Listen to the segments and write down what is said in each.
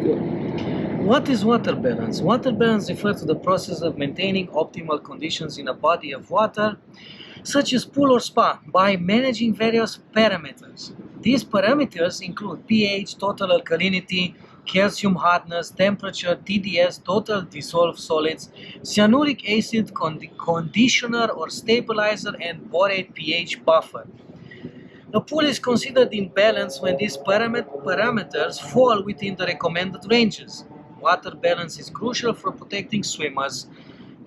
What is water balance? Water balance refers to the process of maintaining optimal conditions in a body of water, such as pool or spa, by managing various parameters. These parameters include pH, total alkalinity, calcium hardness, temperature, TDS, total dissolved solids, cyanuric acid conditioner or stabilizer, and borate pH buffer. A pool is considered in balance when these parameters fall within the recommended ranges. Water balance is crucial for protecting swimmers,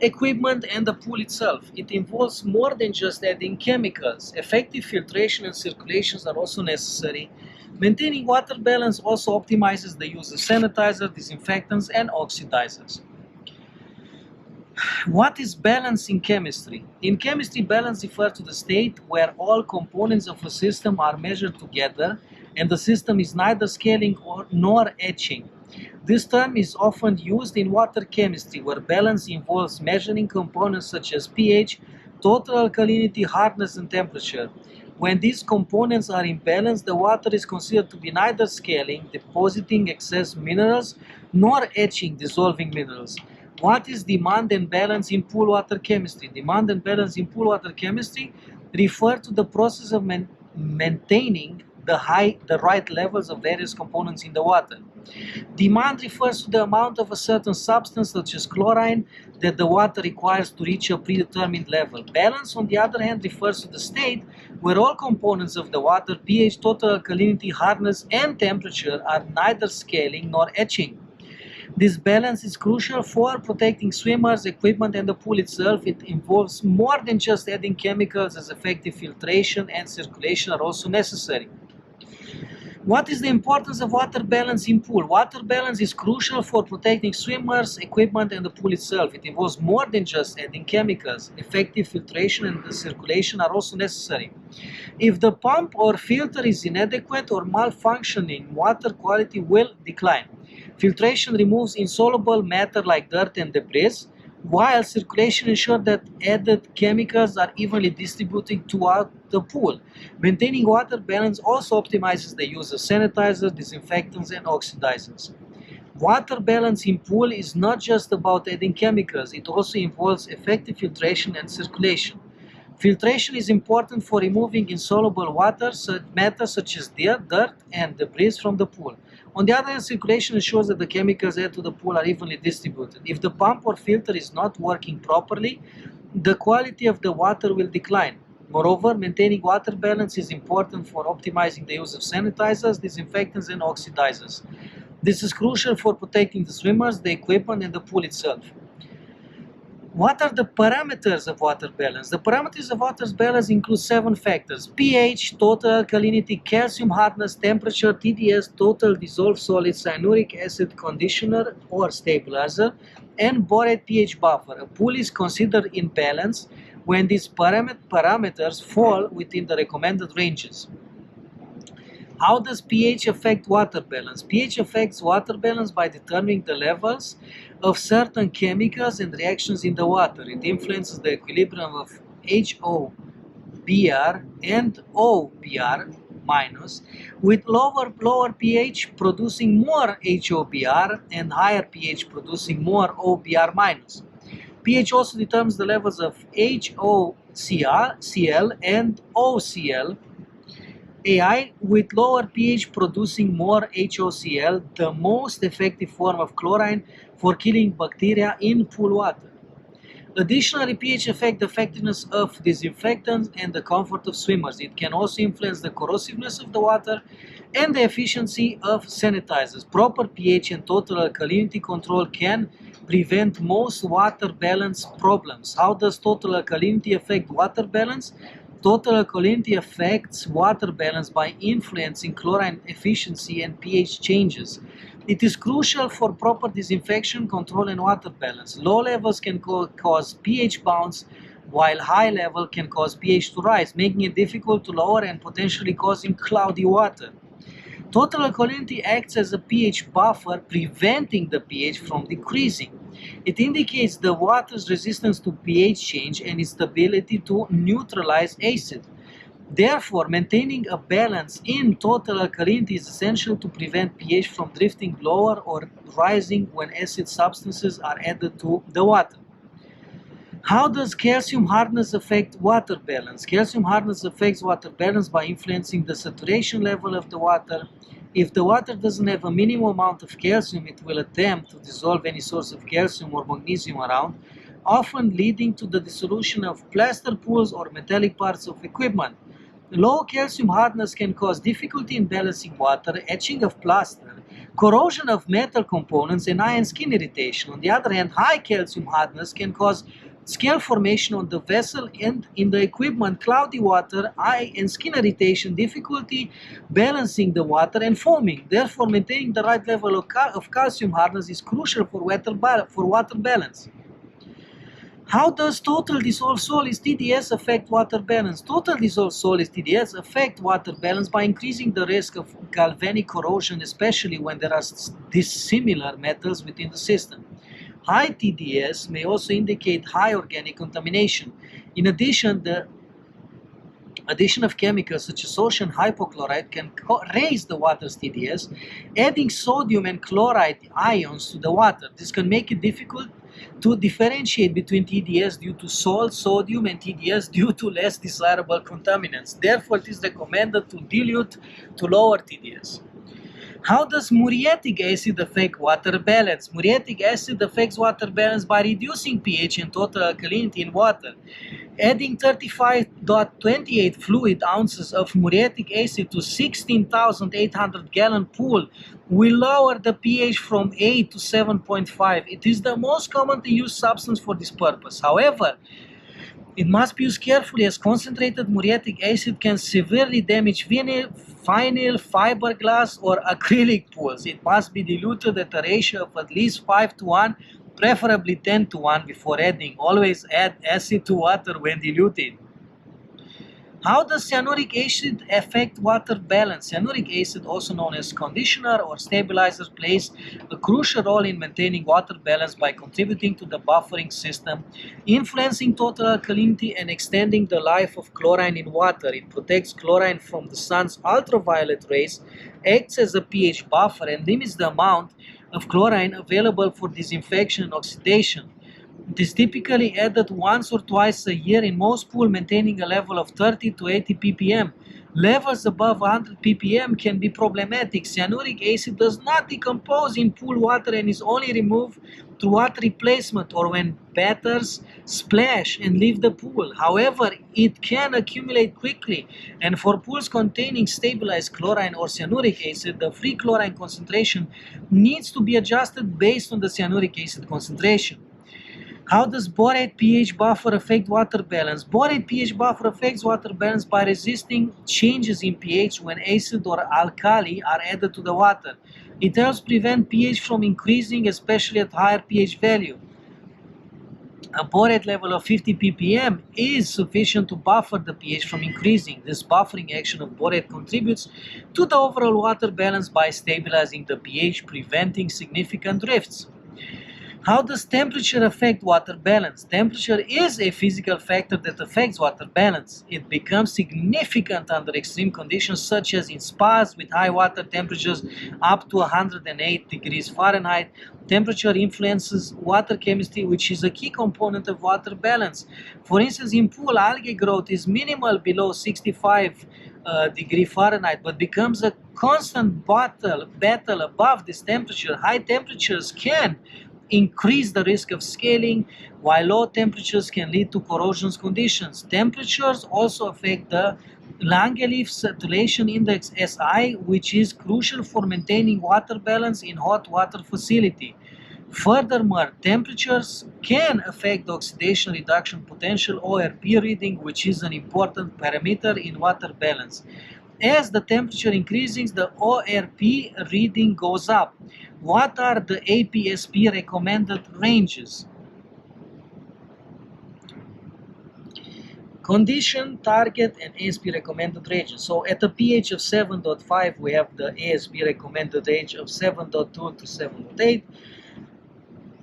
equipment, and the pool itself. It involves more than just adding chemicals. Effective filtration and circulations are also necessary. Maintaining water balance also optimizes the use of sanitizers, disinfectants, and oxidizers. What is balance in chemistry? In chemistry, balance refers to the state where all components of a system are measured together and the system is neither scaling nor etching. This term is often used in water chemistry, where balance involves measuring components such as pH, total alkalinity, hardness, and temperature. When these components are in balance, the water is considered to be neither scaling, depositing excess minerals, nor etching, dissolving minerals. What is demand and balance in pool water chemistry? Demand and balance in pool water chemistry refer to the process of maintaining the right levels of various components in the water. Demand refers to the amount of a certain substance, such as chlorine, that the water requires to reach a predetermined level. Balance, on the other hand, refers to the state where all components of the water, pH, total alkalinity, hardness, and temperature, are neither scaling nor etching. This balance is crucial for protecting swimmers, equipment, and the pool itself. It involves more than just adding chemicals, as effective filtration and circulation are also necessary. What is the importance of water balance in pool? Water balance is crucial for protecting swimmers, equipment, and the pool itself. It involves more than just adding chemicals. Effective filtration and circulation are also necessary. If the pump or filter is inadequate or malfunctioning, water quality will decline. Filtration removes insoluble matter like dirt and debris, while circulation ensures that added chemicals are evenly distributed throughout the pool. Maintaining water balance also optimizes the use of sanitizers, disinfectants, and oxidizers. Water balance in pool is not just about adding chemicals, it also involves effective filtration and circulation. Filtration is important for removing insoluble matter such as dirt and debris from the pool. On the other hand, circulation ensures that the chemicals added to the pool are evenly distributed. If the pump or filter is not working properly, the quality of the water will decline. Moreover, maintaining water balance is important for optimizing the use of sanitizers, disinfectants, and oxidizers. This is crucial for protecting the swimmers, the equipment, and the pool itself. What are the parameters of water balance? The parameters of water balance include 7 factors: pH, total alkalinity, calcium hardness, temperature, TDS, total dissolved solids, cyanuric acid conditioner or stabilizer, and borate pH buffer. A pool is considered in balance when these parameters fall within the recommended ranges. How does pH affect water balance? pH affects water balance by determining the levels of certain chemicals and reactions in the water. It influences the equilibrium of HOBr and OBr minus, with lower pH producing more HOBr and higher pH producing more OBr minus. pH also determines the levels of HOCl and OCl. AI, with lower pH producing more HOCl, the most effective form of chlorine for killing bacteria in pool water. Additionally, pH affects the effectiveness of disinfectants and the comfort of swimmers. It can also influence the corrosiveness of the water and the efficiency of sanitizers. Proper pH and total alkalinity control can prevent most water balance problems. How does total alkalinity affect water balance? Total alkalinity affects water balance by influencing chlorine efficiency and pH changes. It is crucial for proper disinfection, control, and water balance. Low levels can cause pH bounce, while high level can cause pH to rise, making it difficult to lower and potentially causing cloudy water. Total alkalinity acts as a pH buffer, preventing the pH from decreasing. It indicates the water's resistance to pH change and its ability to neutralize acid. Therefore, maintaining a balance in total alkalinity is essential to prevent pH from drifting lower or rising when acid substances are added to the water. How does calcium hardness affect water balance? Calcium hardness affects water balance by influencing the saturation level of the water. If the water doesn't have a minimum amount of calcium, it will attempt to dissolve any source of calcium or magnesium around, often leading to the dissolution of plaster pools or metallic parts of equipment. Low calcium hardness can cause difficulty in balancing water, etching of plaster, corrosion of metal components, and eye and skin irritation. On the other hand, high calcium hardness can cause scale formation on the vessel and in the equipment, cloudy water, eye and skin irritation, difficulty balancing the water, and foaming. Therefore, maintaining the right level of calcium hardness is crucial for water balance. How does total dissolved solids TDS affect water balance? Total dissolved solids TDS affect water balance by increasing the risk of galvanic corrosion, especially when there are dissimilar metals within the system. High TDS may also indicate high organic contamination. In addition, the addition of chemicals such as sodium hypochlorite can raise the water's TDS, adding sodium and chloride ions to the water. This can make it difficult to differentiate between TDS due to salt, sodium, and TDS due to less desirable contaminants. Therefore, it is recommended to dilute to lower TDS. How does muriatic acid affect water balance? Muriatic acid affects water balance by reducing pH and total alkalinity in water. Adding 35.28 fluid ounces of muriatic acid to 16,800 gallon pool will lower the pH from 8 to 7.5. It is the most commonly used substance for this purpose. However, it must be used carefully as concentrated muriatic acid can severely damage vinyl, fiberglass, or acrylic pools. It must be diluted at a ratio of at least 5 to 1, preferably 10 to 1 before adding. Always add acid to water when diluted. How does cyanuric acid affect water balance? Cyanuric acid, also known as conditioner or stabilizer, plays a crucial role in maintaining water balance by contributing to the buffering system, influencing total alkalinity, and extending the life of chlorine in water. It protects chlorine from the sun's ultraviolet rays, acts as a pH buffer, and limits the amount of chlorine available for disinfection and oxidation. It is typically added once or twice a year in most pools, maintaining a level of 30 to 80 ppm. Levels above 100 ppm can be problematic. Cyanuric acid does not decompose in pool water and is only removed through water replacement or when bathers splash and leave the pool. However, it can accumulate quickly, and for pools containing stabilized chlorine or cyanuric acid, the free chlorine concentration needs to be adjusted based on the cyanuric acid concentration. How does borate pH buffer affect water balance? Borate pH buffer affects water balance by resisting changes in pH when acid or alkali are added to the water. It helps prevent pH from increasing, especially at higher pH value. A borate level of 50 ppm is sufficient to buffer the pH from increasing. This buffering action of borate contributes to the overall water balance by stabilizing the pH, preventing significant drifts. How does temperature affect water balance? Temperature is a physical factor that affects water balance. It becomes significant under extreme conditions such as in spas with high water temperatures up to 108 degrees Fahrenheit. Temperature influences water chemistry, which is a key component of water balance. For instance, in pool, algae growth is minimal below 65 degree Fahrenheit, but becomes a constant battle above this temperature. High temperatures can increase the risk of scaling, while low temperatures can lead to corrosion conditions. Temperatures also affect the Langevin saturation index SI, which is crucial for maintaining water balance in hot water facility. Furthermore, temperatures can affect the oxidation reduction potential ORP reading, which is an important parameter in water balance. As the temperature increases, the ORP reading goes up. What are the APSP recommended ranges? Condition, target, and ASP recommended ranges. So at a pH of 7.5, we have the ASP recommended range of 7.2 to 7.8.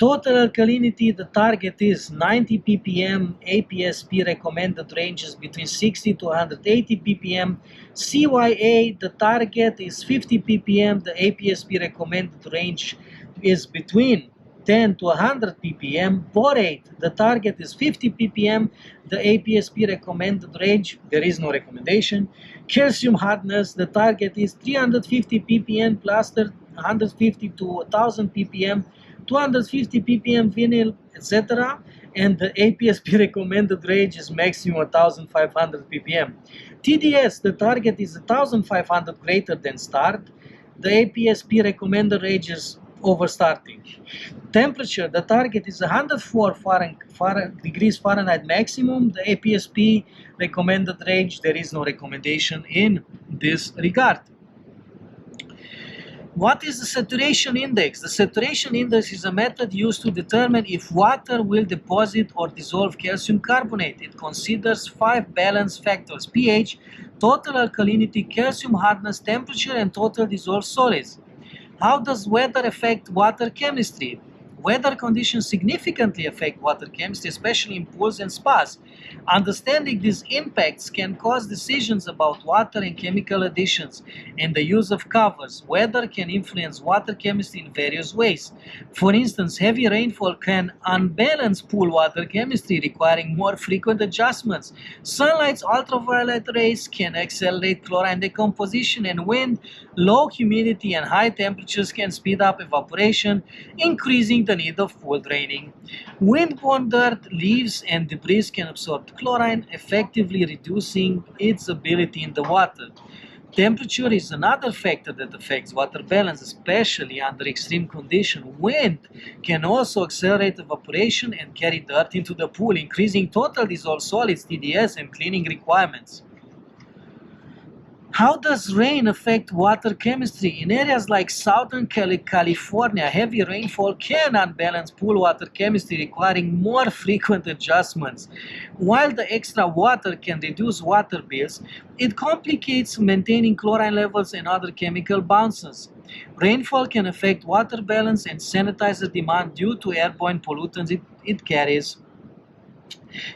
Total alkalinity, the target is 90 ppm, APSP recommended range is between 60 to 180 ppm. CYA, the target is 50 ppm, the APSP recommended range is between 10 to 100 ppm. Borate, the target is 50 ppm, the APSP recommended range, there is no recommendation. Calcium hardness, the target is 350 ppm, plaster 150 to 1000 ppm. 250 ppm vinyl, etc. And the APSP recommended range is maximum 1500 ppm. TDS, the target is 1500 greater than start. The APSP recommended range is over starting. Temperature, the target is 104 degrees Fahrenheit maximum. The APSP recommended range, there is no recommendation in this regard. What is the saturation index? The saturation index is a method used to determine if water will deposit or dissolve calcium carbonate. It considers 5 balance factors: pH, total alkalinity, calcium hardness, temperature, and total dissolved solids. How does weather affect water chemistry? Weather conditions significantly affect water chemistry, especially in pools and spas. Understanding these impacts can cause decisions about water and chemical additions and the use of covers. Weather can influence water chemistry in various ways. For instance, heavy rainfall can unbalance pool water chemistry, requiring more frequent adjustments. Sunlight's ultraviolet rays can accelerate chlorine decomposition, and wind, low humidity, and high temperatures can speed up evaporation, increasing the need of pool draining. Windborne dirt, leaves, and debris can absorb chlorine, effectively reducing its ability in the water. Temperature is another factor that affects water balance, especially under extreme conditions. Wind can also accelerate evaporation and carry dirt into the pool, increasing total dissolved solids, TDS, and cleaning requirements. How does rain affect water chemistry? In areas like Southern California, heavy rainfall can unbalance pool water chemistry, requiring more frequent adjustments. While the extra water can reduce water bills, it complicates maintaining chlorine levels and other chemical balances. Rainfall can affect water balance and sanitizer demand due to airborne pollutants it carries.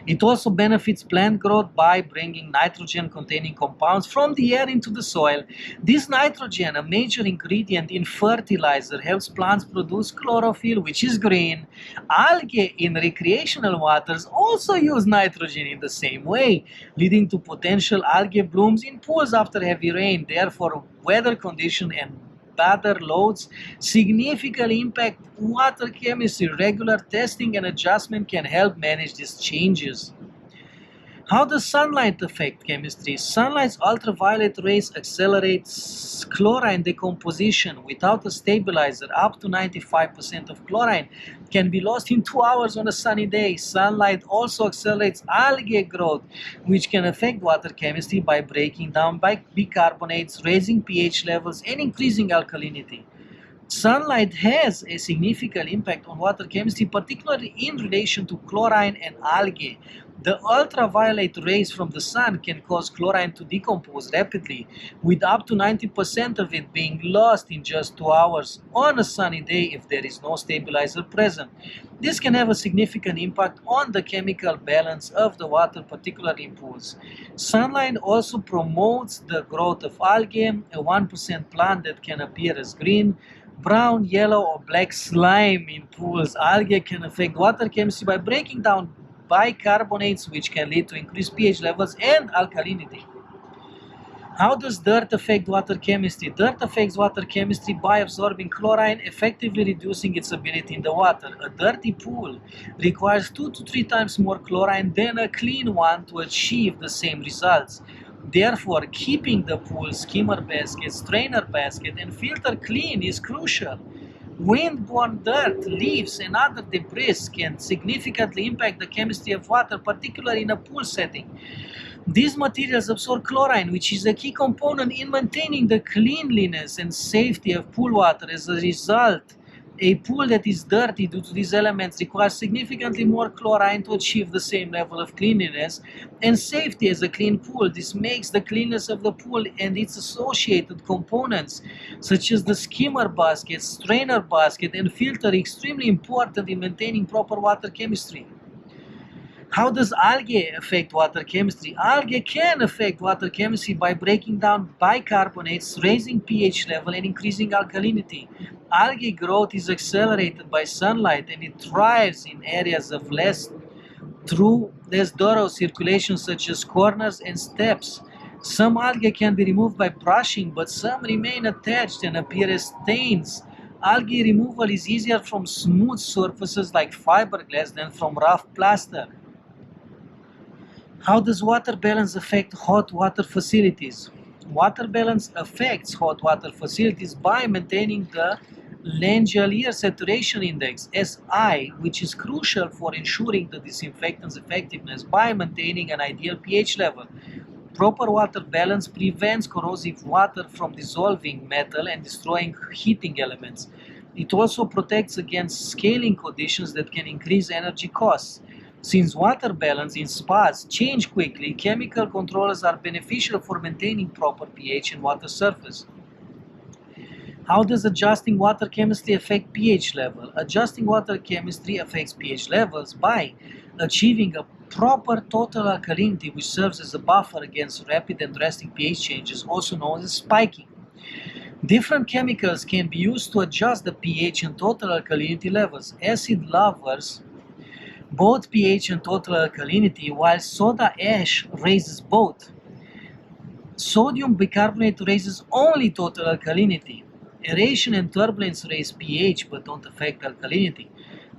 It also benefits plant growth by bringing nitrogen-containing compounds from the air into the soil. This nitrogen, a major ingredient in fertilizer, helps plants produce chlorophyll, which is green. Algae in recreational waters also use nitrogen in the same way, leading to potential algae blooms in pools after heavy rain. Therefore, weather conditions and weather loads significantly impact water chemistry. Regular testing and adjustment can help manage these changes. How does sunlight affect chemistry? Sunlight's ultraviolet rays accelerate chlorine decomposition. Without a stabilizer, up to 95% of chlorine can be lost in 2 hours on a sunny day. Sunlight also accelerates algae growth, which can affect water chemistry by breaking down bicarbonates, raising pH levels, and increasing alkalinity. Sunlight has a significant impact on water chemistry, particularly in relation to chlorine and algae. The ultraviolet rays from the sun can cause chlorine to decompose rapidly, with up to 90% of it being lost in just 2 hours on a sunny day if there is no stabilizer present. This can have a significant impact on the chemical balance of the water, particularly in pools. Sunlight also promotes the growth of algae, a 1% plant that can appear as green, brown, yellow, or black slime in pools. Algae can affect water chemistry by breaking down bicarbonates, which can lead to increased pH levels and alkalinity. How does dirt affect water chemistry? Dirt affects water chemistry by absorbing chlorine, effectively reducing its ability in the water. A dirty pool requires 2 to 3 times more chlorine than a clean one to achieve the same results. Therefore, keeping the pool skimmer basket, strainer basket, and filter clean is crucial. Windborne dirt, leaves, and other debris can significantly impact the chemistry of water, particularly in a pool setting. These materials absorb chlorine, which is a key component in maintaining the cleanliness and safety of pool water. As a result, A pool that is dirty due to these elements requires significantly more chlorine to achieve the same level of cleanliness and safety as a clean pool. This makes the cleanness of the pool and its associated components, such as the skimmer basket, strainer basket, and filter, extremely important in maintaining proper water chemistry. How does algae affect water chemistry? Algae can affect water chemistry by breaking down bicarbonates, raising pH level, and increasing alkalinity. Algae growth is accelerated by sunlight and it thrives in areas of less thorough circulation, such as corners and steps. Some algae can be removed by brushing, but some remain attached and appear as stains. Algae removal is easier from smooth surfaces like fiberglass than from rough plaster. How does water balance affect hot water facilities? Water balance affects hot water facilities by maintaining the Langelier saturation index, SI, which is crucial for ensuring the disinfectant's effectiveness by maintaining an ideal pH level. Proper water balance prevents corrosive water from dissolving metal and destroying heating elements. It also protects against scaling conditions that can increase energy costs. Since water balance in spas change quickly, chemical controllers are beneficial for maintaining proper pH in water surface. How does adjusting water chemistry affect pH level? Adjusting water chemistry affects pH levels by achieving a proper total alkalinity, which serves as a buffer against rapid and drastic pH changes, also known as spiking. Different chemicals can be used to adjust the pH and total alkalinity levels. Acid lowers both pH and total alkalinity, while soda ash raises both. Sodium bicarbonate raises only total alkalinity. Aeration and turbulence raise pH but don't affect alkalinity.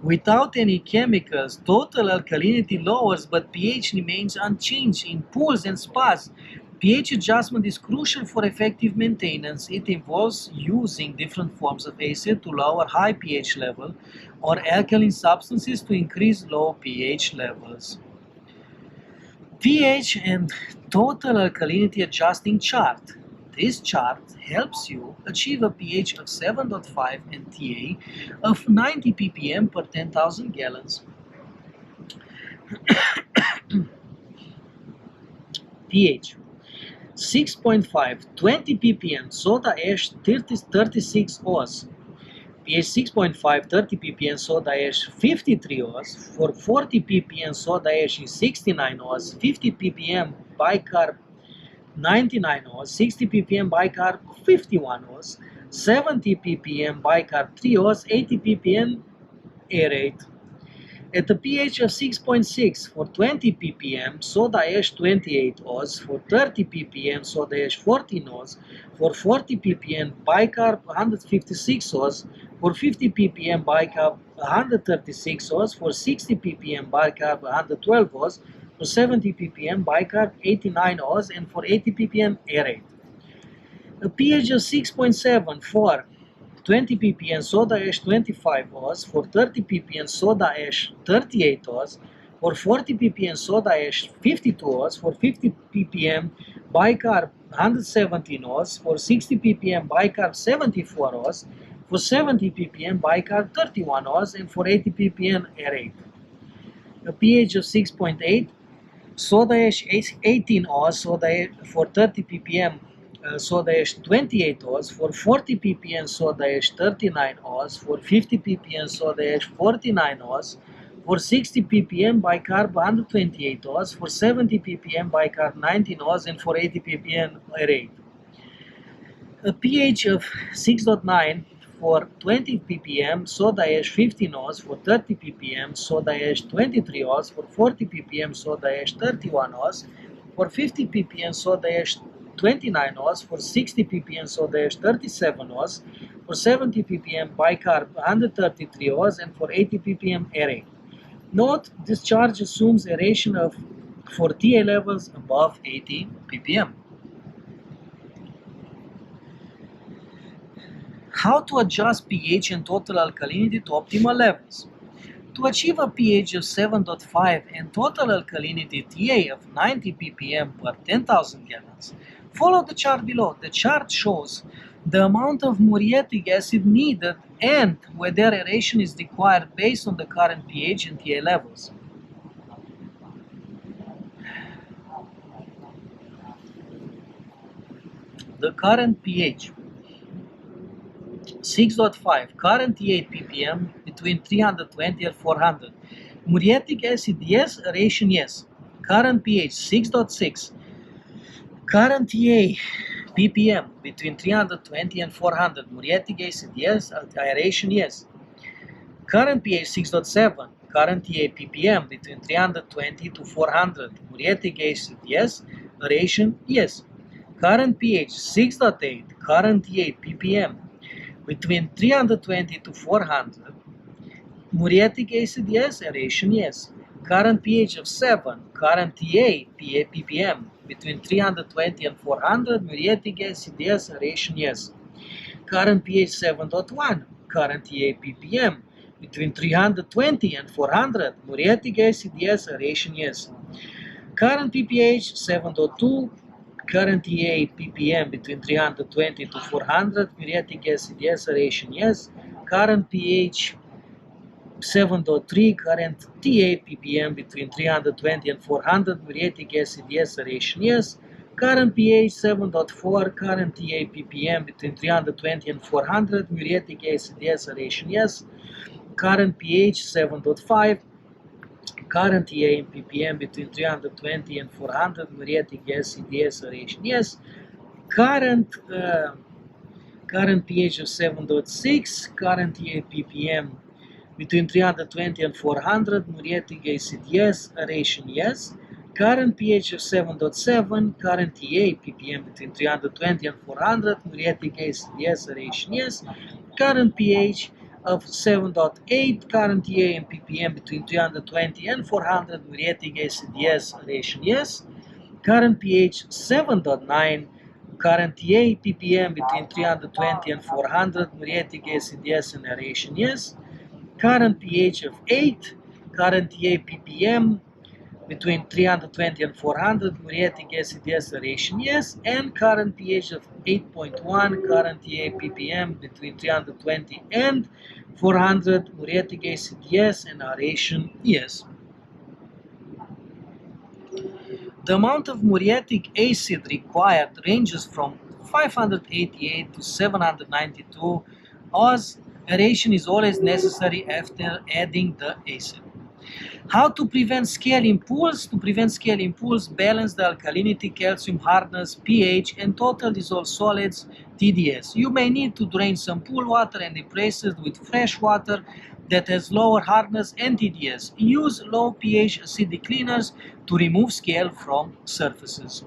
Without any chemicals, total alkalinity lowers but pH remains unchanged. In pools and spas, pH adjustment is crucial for effective maintenance. It involves using different forms of acid to lower high pH level or alkaline substances to increase low pH levels. pH and total alkalinity adjusting chart. This chart helps you achieve a pH of 7.5 and TA of 90 ppm per 10,000 gallons. pH 6.5, 20 ppm, soda ash 36 Oz. pH 6.5, 30 ppm, soda ash 53 Oz. For 40 ppm, soda ash is 69 Oz. 50 ppm, bicarb 99 Oz. 60 ppm, bicarb 51 Oz. 70 ppm, bicarb 3 Oz. 80 ppm, aerate. At a pH of 6.6, for 20 ppm, soda ash 28 Oz. For 30 ppm, soda ash 14 Oz. For 40 ppm, bicarb 156 Oz. For 50 ppm, bicarb 136 Oz. For 60 ppm, bicarb 112 Oz. For 70 ppm, bicarb 89 Oz. And for 80 ppm, aerate. A pH of 6.7 for 20 ppm, soda ash 25 Oz. For 30 ppm, soda ash 38 Oz. For 40 ppm, soda ash 52 Oz. For 50 ppm, bicarb 117 Oz. For 60 ppm, bicarb 74 Oz. For 70 ppm, bicarb 31 Oz. And for 80 ppm, aerate. A pH of 6.8, soda ash 18 Oz. Soda ash for 30 ppm, soda ash 28 Oz. For 40 ppm, soda ash 39 Oz. For 50 ppm, soda ash 49 Oz. For 60 ppm, bicarb 128 Oz. For 70 ppm, bicarb 19 Oz. And for 80 ppm, aerate. A pH of 6.9 for 20 ppm, soda ash 15 Oz. For 30 ppm, soda ash 23 Oz. For 40 ppm, soda ash 31 Oz. For 50 ppm, soda ash 29 Oz. For 60 ppm, soda ash 37 Oz. For 70 ppm, bicarb 133 Oz. And for 80 ppm, aerate. Note, this charge assumes aeration of for TA levels above 80 ppm. How to adjust pH and total alkalinity to optimal levels? To achieve a pH of 7.5 and total alkalinity TA of 90 ppm per 10,000 gallons, follow the chart below. The chart shows the amount of muriatic acid needed, and whether aeration is required based on the current pH and TA levels. The current pH 6.5, current TA ppm between 320 and 400. Muriatic acid yes, aeration yes. Current pH 6.6, current TA ppm between 320 and 400. Muriatic acid yes, aeration yes. Current pH 6.7, current TA ppm between 320 to 400. Muriatic acid yes, aeration yes. Current pH 6.8, current TA ppm between 320 to 400. Muriatic acid yes, aeration yes. Current pH of 7, current TA ppm between 320 and 400. Muriatic acid yes, aeration yes. Current pH 7.1, current TA ppm between 320 and 400. Muriatic acid yes, aeration yes. Current pPH 7.2, current TA ppm between 320 to 400. Muriatic acid yes, aeration yes. Current pH 7.3, current TA ppm between 320 and 400. Muriatic acid yes, aeration yes. Current pH 7.4, current TA ppm between 320 and 400. Muriatic acid yes, aeration yes. Current pH 7.5, current TA in ppm between 320 and 400. Muriatic acid yes, aeration yes. Current pH of 7.6, current TA ppm between 320 and 400. Muriatic acid yes, aeration yes. Current pH of 7.7, current TA ppm between 320 and 400. Muriatic acid yes, aeration yes. Current pH of 7.8, current TA and ppm between 320 and 400. Muriatic acid yes, aeration yes. Current pH 7.9, current TA ppm between 320 and 400. Muriatic acid yes and aeration yes. Current pH of 8, current TA ppm between 320 and 400. Muriatic acid yes, aeration yes. And current pH of 8.1, current TA ppm between 320 and 400. Muriatic acid yes and aeration yes. The amount of muriatic acid required ranges from 588 to 792, as aeration is always necessary after adding the acid. How to prevent scaling pools? To prevent scaling pools, balance the alkalinity, calcium hardness, pH, and total dissolved solids, TDS. You may need to drain some pool water and replace it with fresh water that has lower hardness and TDS. Use low pH acidic cleaners to remove scale from surfaces.